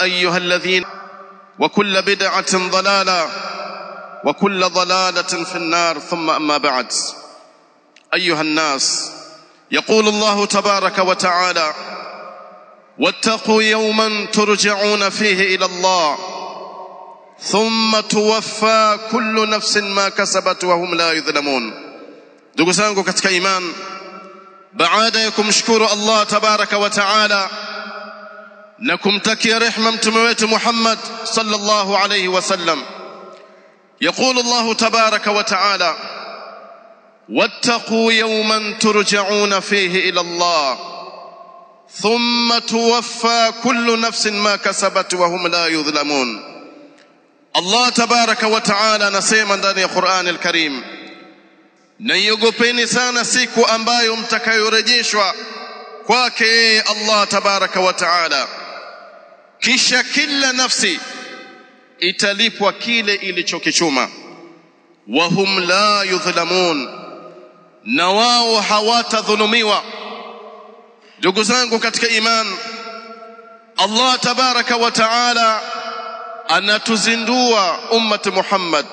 أيها الذين وكل بدعة ضلالة وكل ضلالة في النار ثم أما بعد. أيها الناس، يقول الله تبارك وتعالى: واتقوا يوما ترجعون فيه إلى الله ثم توفى كل نفس ما كسبت وهم لا يظلمون. ndugu zangu katika iman, baada ya kumshukuru Allah tabaraka wa taala na kumtakia rehema mtume wetu Muhammad sallallahu alayhi wasallam, يقول الله تبارك وتعالى: واتقوا يوما ترجعون فيه إلى الله ثم توفى كل نفس ما كسبت وهم لا يظلمون. الله تبارك وتعالى anasema ndani ya Qur'an al-Karim, na iogopeni sana siku ambayo mtakayorejeshwa kwake Allah tabaraka wa taala, kisha kila nafsi italipwa kile ilichokichuma. Wahum la yudhlamun, na wao hawatadhulumiwa. Ndugu zangu katika iman, Allah tabaraka wa taala anatuzindua ummat Muhammad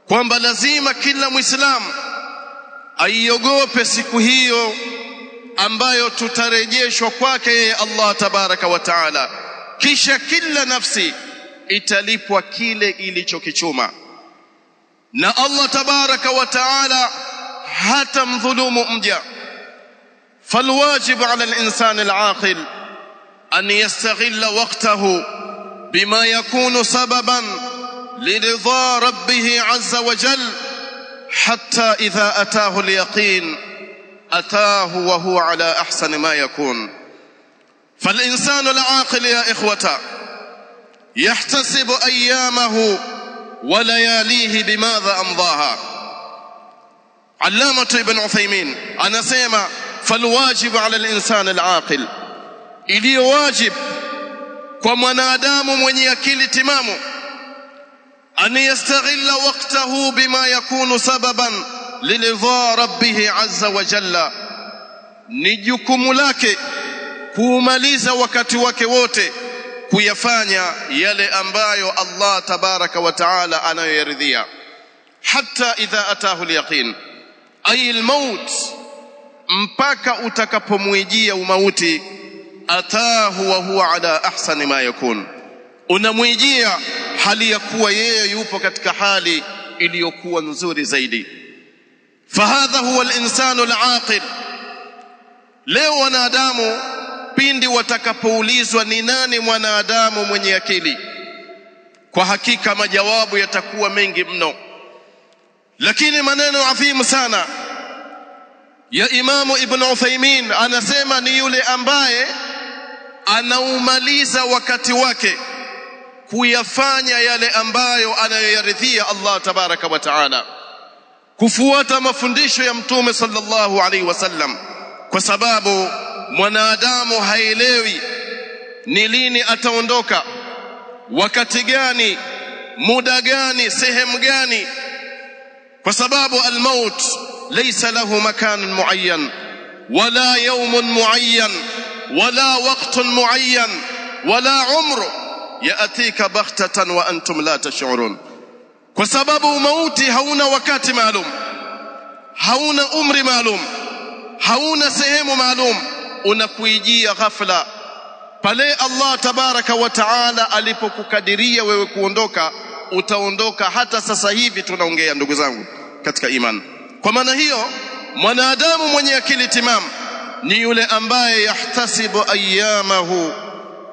kwamba lazima kila Muislamu aiogope siku hiyo ambayo tutarejeshwa kwake Allah tabaraka wa taala, kisha kila nafsi italipwa kile ilichokichuma. Na Allah tabaraka wa taala hatamdhulumu mja. فالواجب على الإنسان العاقل أن يستغل وقته بما يكون سببا لرضا ربه عز وجل، حتى إذا أتاه اليقين أتاه وهو على أحسن ما يكون. فالإنسان العاقل يا إخوة يحتسب أيامه ولياليه بماذا أمضاها. علامة ابن عثيمين anasema: فالواجب على الإنسان العاقل، iliyo wajib kwa mwanadamu mwenye akili timamu, an yastaghilla waqtahu bima yakunu sababan liridha rabbih azza wa jalla, ni jukumu lake kuumaliza wakati wake wote kuyafanya yale ambayo Allah tabaraka wa taala anayoyaridhia, hatta idha atahu al-yaqin ay al-maut, mpaka utakapomwijia umauti, atahu wa huwa ala ahsani ma yakun, unamwijia hali ya kuwa yeye yupo katika hali iliyokuwa nzuri zaidi. Fahadha huwa al-insanu al-aqil. Leo wanadamu pindi watakapoulizwa ni nani mwanadamu mwenye akili, kwa hakika majawabu yatakuwa mengi mno, lakini maneno adhimu sana ya Imamu Ibn Uthaymin anasema ni yule ambaye anaumaliza wakati wake kuyafanya yale ambayo anayoyaridhia Allah tabaraka wa taala, kufuata mafundisho ya Mtume sallallahu alaihi wasallam, kwa sababu mwanadamu haelewi ni lini ataondoka, wakati gani, muda gani, sehemu gani, kwa sababu al-maut laysa lahu makan muayyan wala yawm muayyan wala waqt muayyan wala umr yaatika baghtatan wa antum la tash'urun. Kwa sababu mauti hauna wakati maalum, hauna umri maalum, hauna sehemu maalum, unakuijia ghafla. Pale Allah tabaraka wa taala alipokukadiria wewe kuondoka, utaondoka. Hata sasa hivi tunaongea, ndugu zangu katika iman. Kwa maana hiyo, mwanadamu mwenye akili timamu ni yule ambaye yahtasibu ayyamahu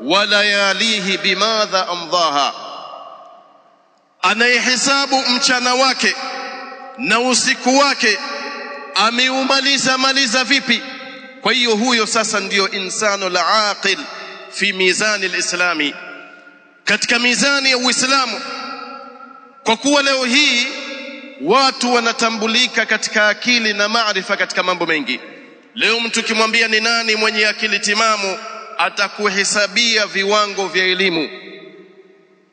wa layalihi bimadha amdhaha, anayehesabu mchana wake na usiku wake ameumaliza vipi. Kwa hiyo huyo sasa ndiyo insano la aqil fi mizani al-islami, katika mizani ya Uislamu. Kwa kuwa leo hii watu wanatambulika katika akili na maarifa katika mambo mengi. Leo mtu kimwambia ni nani mwenye akili timamu, atakuhesabia viwango vya elimu,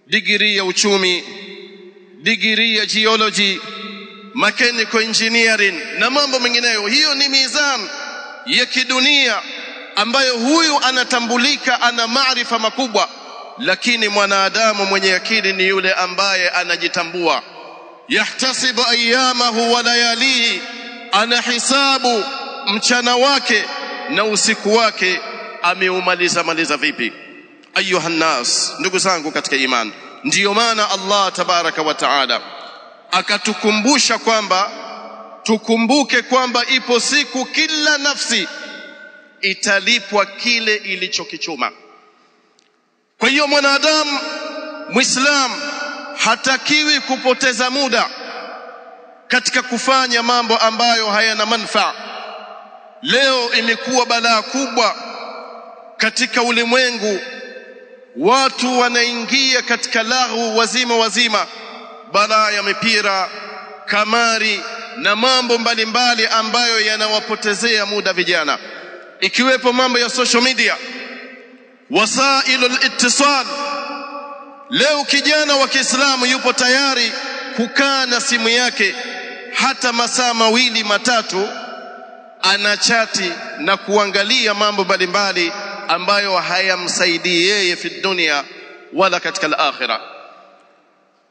degree ya uchumi, degree ya geology, mechanical engineering na mambo mengineyo. Hiyo ni mizani ya kidunia ambayo huyu anatambulika, ana maarifa makubwa. lakini mwanadamu mwenye akili ni yule ambaye anajitambua. Yahtasibu ayyamahu wa layalihi, anahisabu mchana wake na usiku wake ameumaliza vipi. Ayuha nas, ndugu zangu katika imani, ndiyo maana Allah tabaraka wa taala akatukumbusha kwamba tukumbuke kwamba ipo siku kila nafsi italipwa kile ilichokichuma. Kwa hiyo mwanadamu Muislam hatakiwi kupoteza muda katika kufanya mambo ambayo hayana manufaa. Leo imekuwa balaa kubwa katika ulimwengu, watu wanaingia katika lahu wazima, balaa ya mipira, kamari na mambo mbalimbali ambayo yanawapotezea muda vijana, ikiwepo mambo ya social media, wasailul ittisal. Leo kijana wa Kiislamu yupo tayari kukaa na simu yake hata masaa 2-3, anachati na kuangalia mambo mbalimbali ambayo hayamsaidii yeye fi dunia wala katika al-akhirah.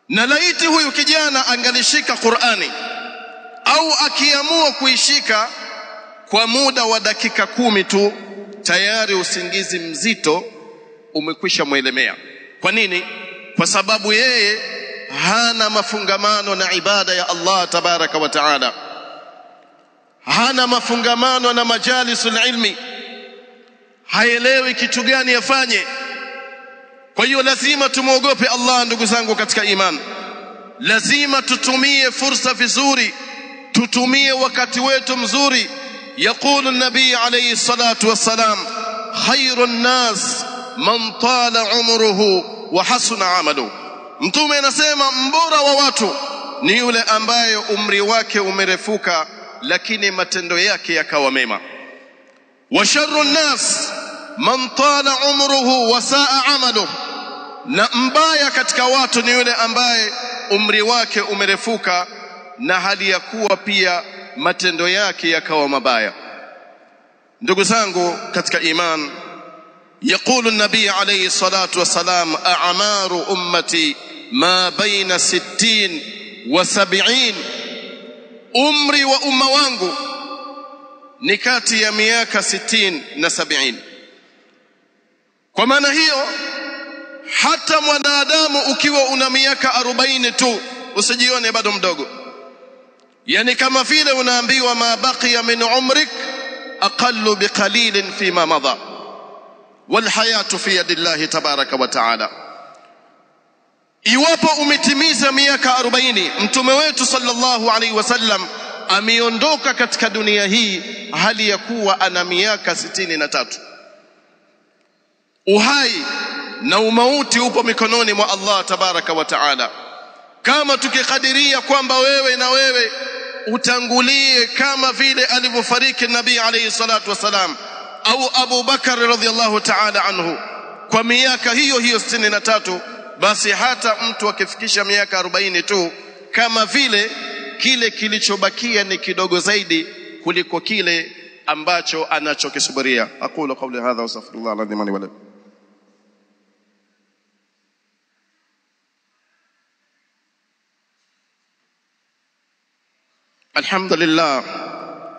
Na laiti huyu kijana angalishika Qur'ani au akiamua kuishika kwa muda wa dakika 10 tu, tayari usingizi mzito umekwisha muelemea. Kwa nini? Kwa sababu yeye hana mafungamano na ibada ya Allah tabaraka wa taala, hana mafungamano na majalisul ilmi, haelewi kitu gani afanye. Kwa hiyo lazima tumuogope Allah, ndugu zangu katika imani. Lazima tutumie fursa vizuri, tutumie wakati wetu mzuri. Yaqulu an-nabii alayhi salatu wassalam, khairun nas man tala umruhu wa hasuna amaluhu. Mtume anasema mbora wa watu ni yule ambaye umri wake umerefuka lakini matendo yake yakawa mema. Wa sharrun nas man tala umruhu wa saa amaluhu, na mbaya katika watu ni yule ambaye umri wake umerefuka na hali ya kuwa pia matendo yake yakawa mabaya. Ndugu zangu katika iman, yaqulu an-nabii alayhi salatu wassalam, a'maru ummati ma baina 60 wa 70, umri wa umma wangu ni kati ya miaka 60 na 70. Kwa maana hiyo hata mwanadamu ukiwa una miaka 40 tu usijione bado mdogo. Yani kama vile unaambiwa ma baqiya min umrik aqallu biqalilin fima madha wal hayatu fi yadillahi tabaraka wa taala. Iwapo umetimiza miaka 40, mtume wetu sallallahu alaihi wasallam ameondoka katika dunia hii hali ya kuwa ana miaka 63. Uhai na umauti upo mikononi mwa Allah tabaraka wa taala. Kama tukikadiria kwamba wewe na wewe utangulie kama vile alivyofariki nabii alayhi salatu wasalam au Abu Bakar radhiyallahu ta'ala anhu kwa miaka hiyo 63, basi hata mtu akifikisha miaka 40 tu, kama vile kile kilichobakia ni kidogo zaidi kuliko kile ambacho anachokisubiria. Aqulu qawli hadha wa astaghfirullah alazim wa lakum.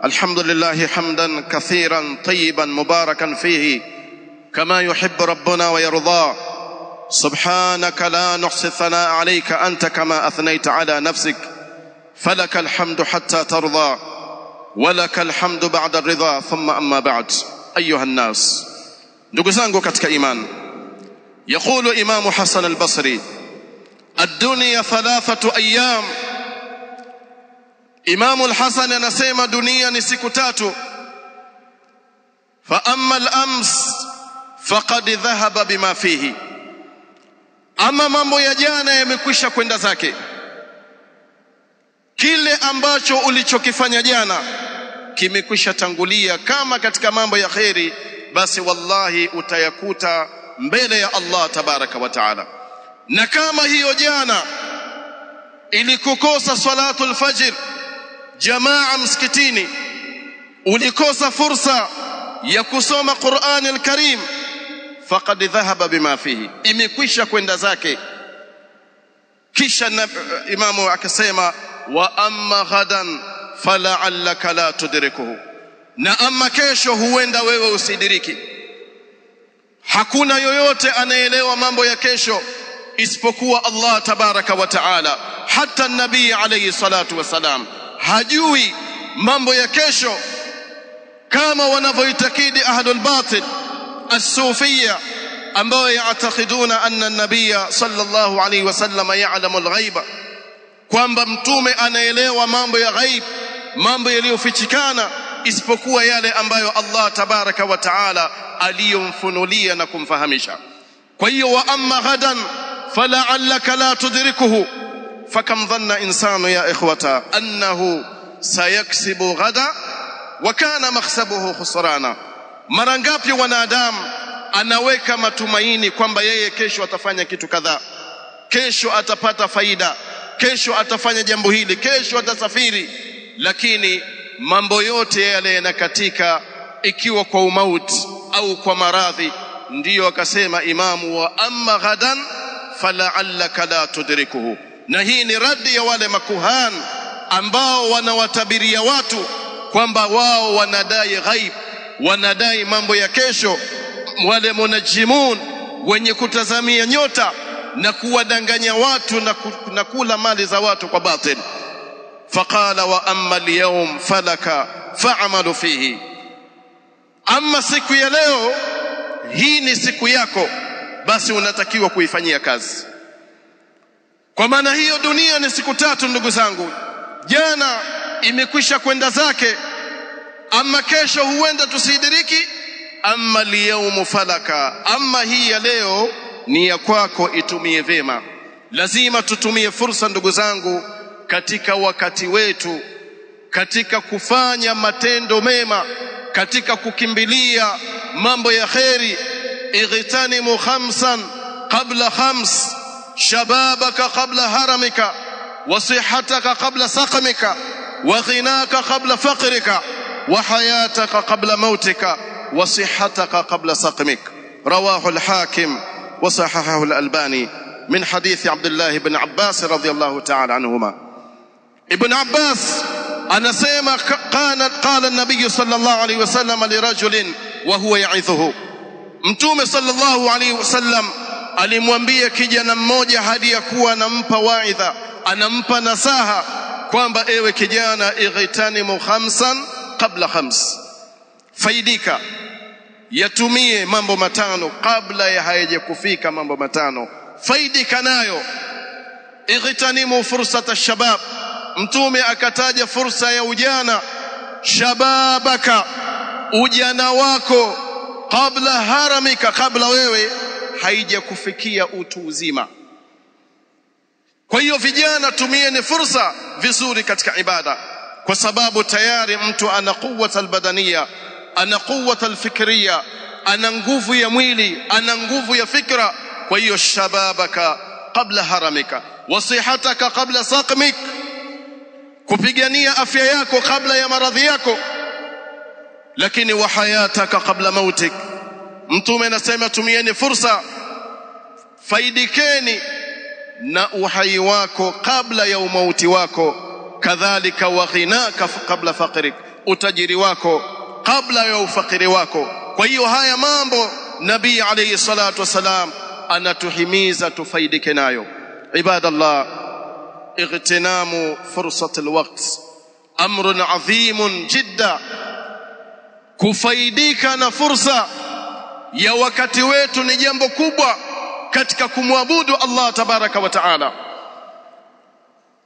الحمد لله حمدا كثيرا طيبا مباركا فيه كما يحب ربنا ويرضى. سبحانك لا نحصي الثناء عليك أنت كما أثنيت على نفسك، فلك الحمد حتى ترضى ولك الحمد بعد الرضا. ثم أما بعد، أيها الناس، ndugu zangu katika iman, يقول إمام حسن البصري الدنيا 3 أيام. Imamu al-Hasan anasema dunia ni siku 3. Fa amma al-ams faqad dhahaba bima fihi, ama mambo ya jana yamekwisha kwenda zake. Kile ambacho ulichokifanya jana kimekwisha tangulia. Kama katika mambo ya khairi, basi wallahi utayakuta mbele ya Allah tabaraka wa taala. Na kama hiyo jana ilikukosa salatul fajr jamaa msikitini, ulikosa fursa ya kusoma Qur'an al-Karim, faqad dhahaba bima fihi, imekwisha kwenda zake. Kisha imamu akasema wa amma ghadan fala'allaka la tudrikuhu, na amma kesho huenda wewe usidiriki. Hakuna yoyote anaelewa mambo ya kesho isipokuwa Allah tabaraka wa taala. Hata nabii alayhi salatu wasalam hajui mambo ya kesho kama wanavyoitakidi ahlul batil as-sufiyya ambao yaatakiduna anna an-nabiyya sallallahu alayhi wasallam ya'lamu al-ghaiba, kwamba mtume anaelewa mambo ya ghaib, mambo yaliyofichikana isipokuwa yale ambayo Allah tabaraka wa taala aliyomfunulia na kumfahamisha. Kwa hiyo wa amma ghadan fala'allaka la tudrikuhu fakam dhanna insanu ya ikhwata annahu sayaksibu ghada wa kana makhsabuhu khusrana. Mara ngapi wanadamu anaweka matumaini kwamba yeye kesho atafanya kitu kadhaa, kesho atapata faida, kesho atafanya jambo hili, kesho atasafiri, lakini mambo yote yale yanakatika ikiwa kwa umauti au kwa maradhi. Ndiyo akasema imamu wa amma ghadan fala'allaka la tudrikuhu. Na hii ni radi ya wale makuhan ambao wanawatabiria watu kwamba wao wanadai ghaib, wanadai mambo ya kesho, wale munajimun wenye kutazamia nyota na kuwadanganya watu na kula mali za watu kwa batil. Faqala wa amma al-yawm falaka fa'amalu fihi, amma siku ya leo hii ni siku yako, basi unatakiwa kuifanyia kazi. Kwa maana hiyo dunia ni siku tatu ndugu zangu, jana imekwisha kwenda zake, ama kesho huenda tusidiriki. Amma al-yawm falaka, amma hii ya leo ni ya kwako, itumie vema. Lazima tutumie fursa ndugu zangu katika wakati wetu, katika kufanya matendo mema, katika kukimbilia mambo ya kheri. Ightanimu khamsan qabla khams, shababaka qabla haramika, wa sihataka qabla saqmika, wa ghinaka qabla faqrika, wa hayataka qabla mautika, wa sihataka qabla saqmik. Rawahu al-Hakim wa sahahahu al-Albani min hadith Abdullah ibn Abbas radhiyallahu ta'ala anhuma. Ibn Abbas anasema qala an-nabiy sallallahu alayhi wasallam li rajulin wa huwa ya'idhuhu, mtume sallallahu alayhi wasallam alimwambia kijana mmoja hadi ya kuwa anampa waidha, anampa nasaha kwamba ewe kijana, ightanimu khamsan qabla khams, faidika, yatumie mambo matano kabla ya hayajakufika mambo matano, faidika nayo. Ightanimu fursata shabab, mtume akataja fursa ya ujana, shababaka, ujana wako, kabla haramika, kabla wewe haijakufikia utu uzima. Kwa hiyo vijana, tumieni fursa vizuri katika ibada, kwa sababu tayari mtu ana quwwata albadaniya, ana quwwata alfikriya, ana nguvu ya mwili, ana nguvu ya fikra. Kwa hiyo shababaka kabla haramika, wasihataka kabla saqmik, kupigania afya yako kabla ya maradhi yako, lakini wa hayataka kabla mautik. Mtume anasema tumieni fursa, faidikeni na uhai wako kabla ya umauti wako, kadhalika wa ghinaka kabla faqrik, utajiri wako kabla ya ufakiri wako. Kwa hiyo haya mambo Nabii alayhi salatu wasalam anatuhimiza tufaidike nayo. Ibadallah, ightinamu fursati alwaqt amrun adhimun jidda, kufaidika na fursa ya wakati wetu ni jambo kubwa katika kumwabudu Allah tabaraka wa taala,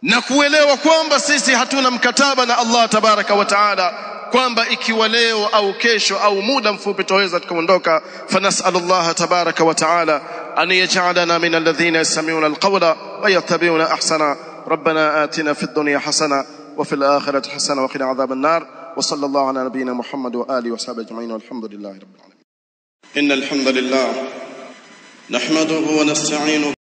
na kuelewa kwamba sisi hatuna mkataba na Allah tabaraka wa taala kwamba ikiwa leo au kesho au muda mfupi tuweza tukaondoka. Fanasallallahu tabaraka wa taala an yaj'alana min alladhina yastami'una alqawla wa yattabi'una ahsana. Rabbana atina fid dunya hasana wa fil akhirati hasana wa qina adhaban nar. Wa sallallahu ala nabiyyina Muhammad wa alihi wa sahbihi ajma'in walhamdulillahi rabbil alamin. Innal hamdalillah nahmaduhu wa nasta'inu